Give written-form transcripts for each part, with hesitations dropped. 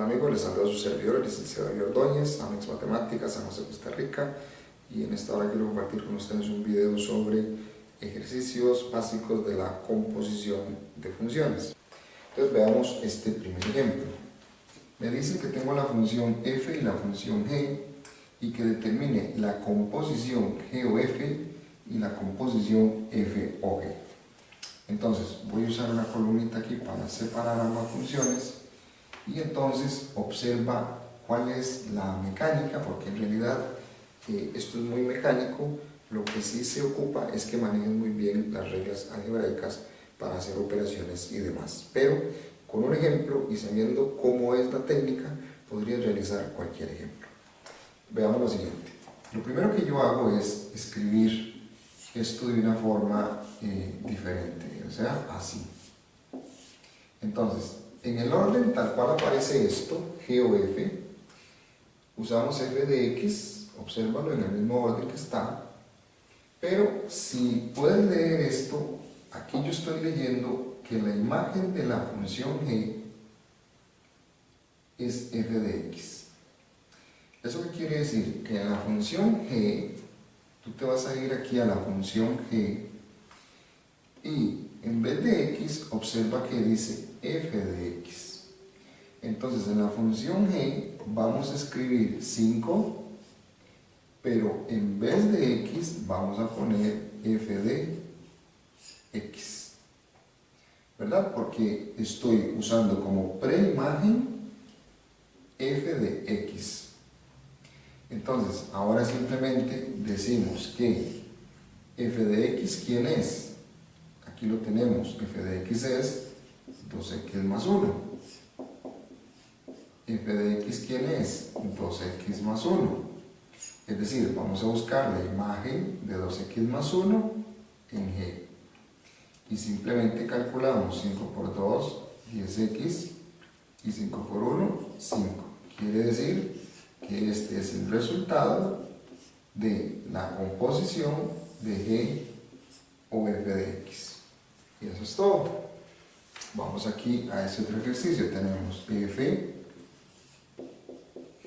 tal amigos? Les saluda su servidor, el licenciado David Ordóñez, Amex Matemáticas, San José, Costa Rica, y en esta hora quiero compartir con ustedes un video sobre ejercicios básicos de la composición de funciones. Entonces veamos este primer ejemplo. Me dice que tengo la función f y la función g y que determine la composición g o f y la composición f o g. Entonces voy a usar una columnita aquí para separar ambas funciones y entonces observa cuál es la mecánica, porque en realidad esto es muy mecánico. Lo que sí se ocupa es que manejen muy bien las reglas algebraicas para hacer operaciones y demás, pero con un ejemplo y sabiendo cómo es la técnica podrías realizar cualquier ejemplo. Veamos lo siguiente. Lo primero que yo hago es escribir esto de una forma diferente, o sea, así. Entonces, en el orden tal cual aparece esto, g o f, usamos f de x, obsérvalo en el mismo orden que está, pero si puedes leer esto, aquí yo estoy leyendo que la imagen de la función g es f de x. ¿Eso qué quiere decir? Que en la función g, tú te vas a ir aquí a la función g y en vez de x, observa que dice f de x. Entonces en la función g vamos a escribir 5, pero en vez de x vamos a poner f de x, ¿verdad? Porque estoy usando como preimagen f de x. Entonces ahora simplemente decimos que f de x, ¿quién es? Aquí lo tenemos, f de x es 2x más 1. F de x, ¿quién es? 2x más 1. Es decir, vamos a buscar la imagen de 2x más 1 en g. Y simplemente calculamos 5 por 2, 10x, y 5 por 1, 5. Quiere decir que este es el resultado de la composición de g o f de x. Y eso es todo. Vamos aquí a ese otro ejercicio. Tenemos f,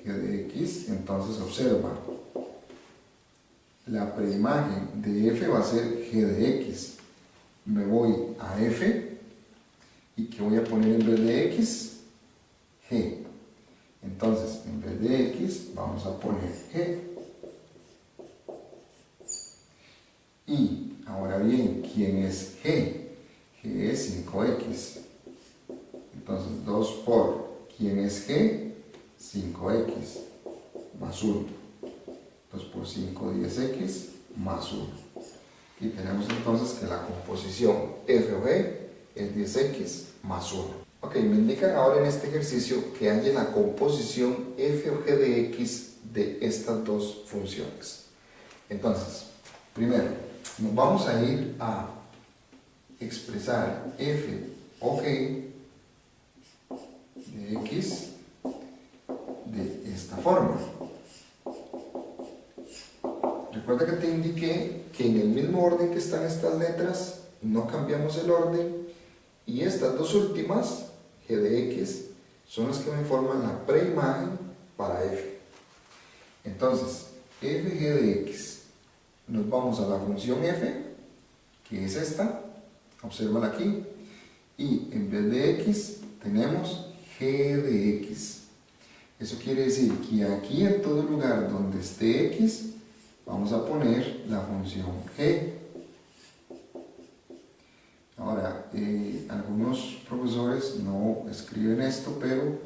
g de x. Entonces observa, la preimagen de f va a ser g de x. Me voy a f y ¿qué voy a poner en vez de x? G. Entonces en vez de x vamos a poner g. Y ahora bien, ¿quién es g? G es 5x. Entonces 2 por, ¿quién es g? 5x más 1. 2 por 5, 10x más 1. Y tenemos entonces que la composición f o g es 10x más 1. Ok, me indican ahora en este ejercicio que haya la composición f o g de x de estas dos funciones. Entonces, primero, nos vamos a ir a expresar f o g de x de esta forma. Recuerda que te indiqué que en el mismo orden que están estas letras no cambiamos el orden, y estas dos últimas, g de x, son las que me forman la preimagen para f. Entonces, f g de x, nos vamos a la función f, que es esta, obsérvala aquí, y en vez de x tenemos g de x. Eso quiere decir que aquí en todo lugar donde esté x, vamos a poner la función g. Ahora, algunos profesores no escriben esto, pero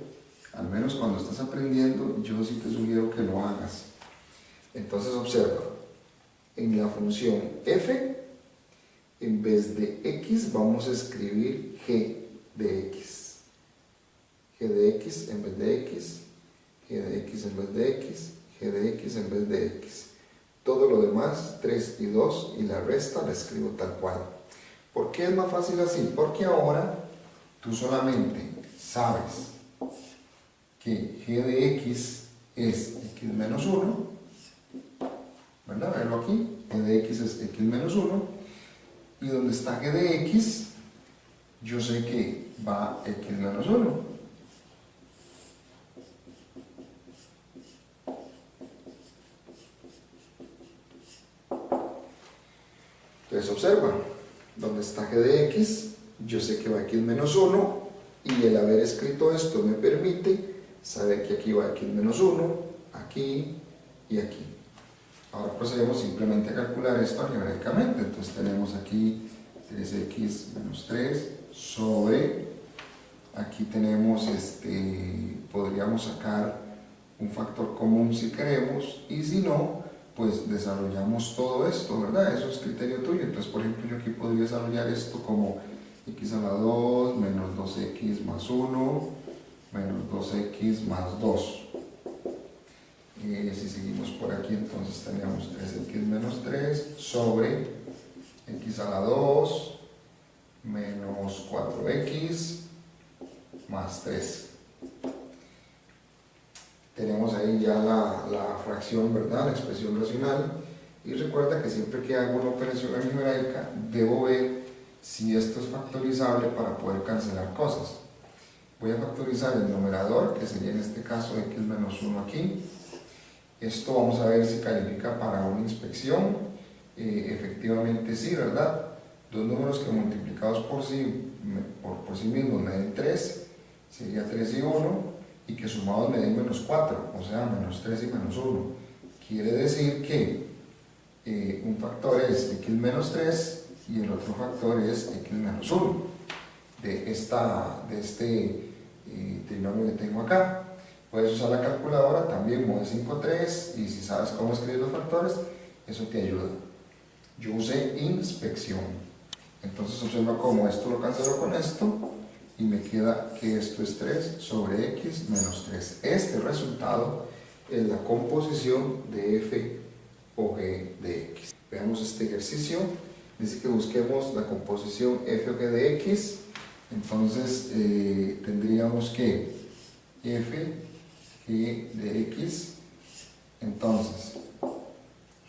al menos cuando estás aprendiendo, yo sí te sugiero que lo hagas. Entonces observa, en la función f, en vez de x vamos a escribir g de x. G de x en vez de x, g de x en vez de x, g de x en vez de x. Todo lo demás, 3 y 2, y la resta la escribo tal cual. ¿Por qué es más fácil así? Porque ahora tú solamente sabes que g de x es x menos 1, ¿verdad? Verlo aquí, g de x es x menos 1, y donde está g de x, yo sé que va x menos 1. observa, donde está g de x, yo sé que va x menos 1, y el haber escrito esto me permite saber que aquí va x menos 1, aquí y aquí. Ahora procedemos simplemente a calcular esto algebraicamente. Entonces tenemos aquí 3x menos 3 sobre, aquí tenemos, podríamos sacar un factor común si queremos, y si no, pues desarrollamos todo esto, ¿verdad? Eso es criterio tuyo. Entonces, por ejemplo, yo aquí podría desarrollar esto como x a la 2 menos 2x más 1 menos 2x más 2. Si seguimos por aquí, entonces tenemos 3x menos 3 sobre x a la 2 menos 4x más 3. Tenemos ahí ya la fracción, ¿verdad? La expresión racional. Y recuerda que siempre que hago una operación algebraica, debo ver si esto es factorizable para poder cancelar cosas. Voy a factorizar el numerador, que sería en este caso x menos 1 aquí. Esto vamos a ver si califica para una inspección. Efectivamente sí, ¿verdad? Dos números que multiplicados por sí mismos me den 3, sería 3 y 1, y que sumados me den menos 4, o sea, menos 3 y menos 1. Quiere decir que un factor es x menos 3 y el otro factor es x menos 1 de este trinomio que tengo acá. Puedes usar la calculadora, también mode 5.3, y si sabes cómo escribir los factores, eso te ayuda. Yo usé inspección. Entonces observa cómo esto lo cancelo con esto, y me queda que esto es 3 sobre x menos 3. Este resultado es la composición de f o g de x. Veamos este ejercicio. Dice que busquemos la composición f o g de x. Entonces tendríamos que f g de x, entonces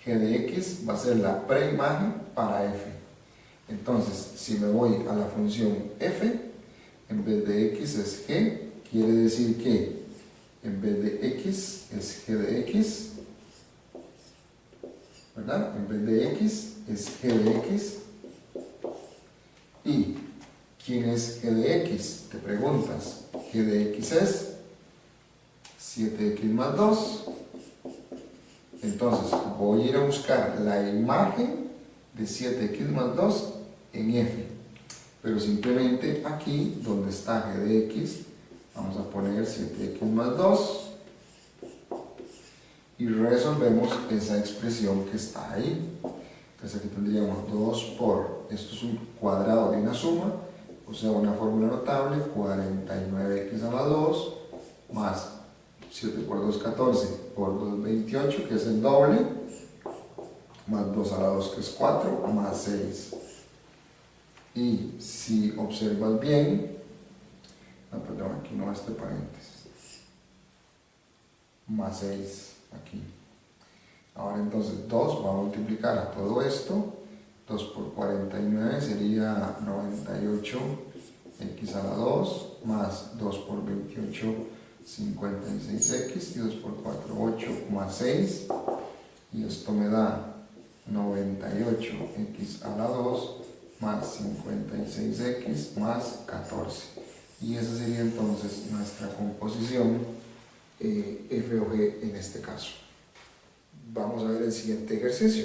g de x va a ser la preimagen para f. Entonces, si me voy a la función f, en vez de x es g, quiere decir que en vez de x es g de x, ¿verdad? En vez de x es g de x. ¿Y quién es g de x? Te preguntas. G de x es 7x más 2. Entonces voy a ir a buscar la imagen de 7x más 2 en f, pero simplemente aquí donde está g de x vamos a poner 7x más 2 y resolvemos esa expresión que está ahí. Entonces aquí tendríamos 2 por, esto es un cuadrado de una suma, o sea una fórmula notable, 49x a la 2 más 7 por 2, 14, por 2, 28, que es el doble, más 2 a la 2, que es 4, más 6. Y si observas bien, no, perdón, aquí no va este paréntesis, más 6 aquí. Ahora entonces 2 va a multiplicar a todo esto, 2 por 49 sería 98x a la 2, más 2 por 28, 56x, y 2 por 4, 8, más 6, y esto me da 98x a la 2 más 56x más 14, y esa sería entonces nuestra composición f o g en este caso. Vamos a ver el siguiente ejercicio.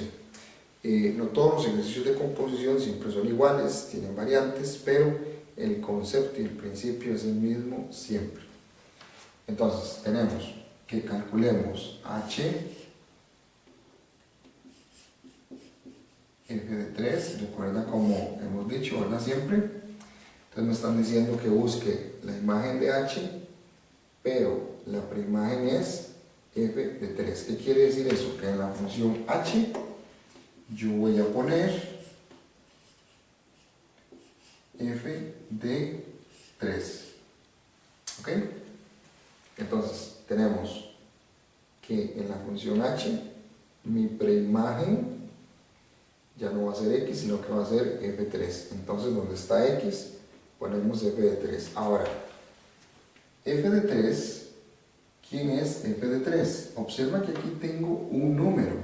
No todos los ejercicios de composición siempre son iguales, tienen variantes, pero el concepto y el principio es el mismo siempre. Entonces, tenemos que calculemos h, f de 3, recuerda como hemos dicho, ¿verdad? Siempre. Entonces me están diciendo que busque la imagen de h, pero la preimagen es f de 3. ¿Qué quiere decir eso? Que en la función h yo voy a poner f de 3. ¿Ok? Entonces, tenemos que en la función h, mi preimagen ya no va a ser x, sino que va a ser f3. Entonces, donde está x, ponemos f de 3. Ahora, f de 3, ¿quién es f de 3? Observa que aquí tengo un número.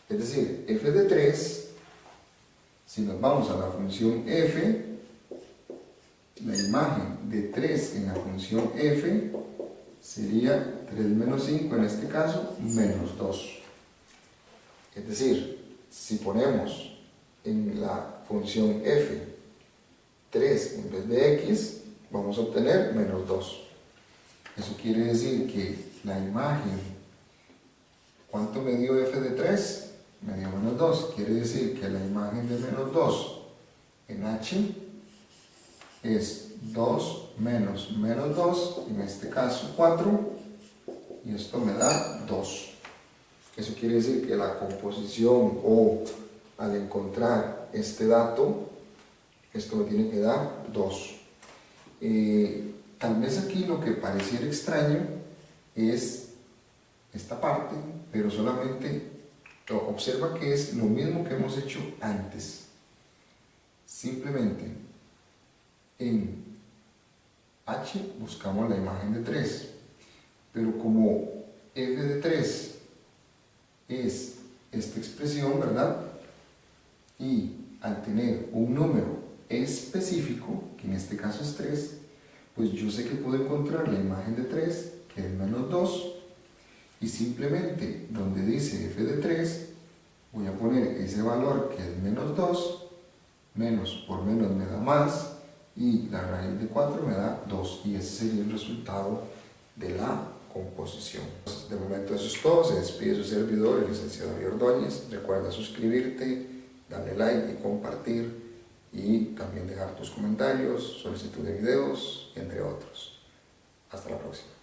Es decir, f de 3 Si nos vamos a la función f, la imagen de 3 en la función f sería 3 menos 5, en este caso, menos 2. Es decir, si ponemos en la función f 3 en vez de x, vamos a obtener menos 2. Eso quiere decir que la imagen, ¿cuánto me dio f de 3? Me dio menos 2. Quiere decir que la imagen de menos 2 en h es 2 menos menos 2, en este caso 4, y esto me da 2. Eso quiere decir que la composición, o al encontrar este dato, esto me tiene que dar 2. Tal vez aquí lo que pareciera extraño es esta parte, pero solamente observa que es lo mismo que hemos hecho antes. Simplemente en h buscamos la imagen de 3, pero como f de 3 es esta expresión, ¿verdad? Y al tener un número específico, que en este caso es 3, pues yo sé que puedo encontrar la imagen de 3, que es menos 2, y simplemente donde dice f de 3, voy a poner ese valor que es menos 2, menos por menos me da más, y la raíz de 4 me da 2, y ese sería el resultado de la composición. De momento eso es todo. Se despide su servidor, el licenciado Javier Ordóñez. Recuerda suscribirte, darle like y compartir, y también dejar tus comentarios, solicitud de videos, entre otros. Hasta la próxima.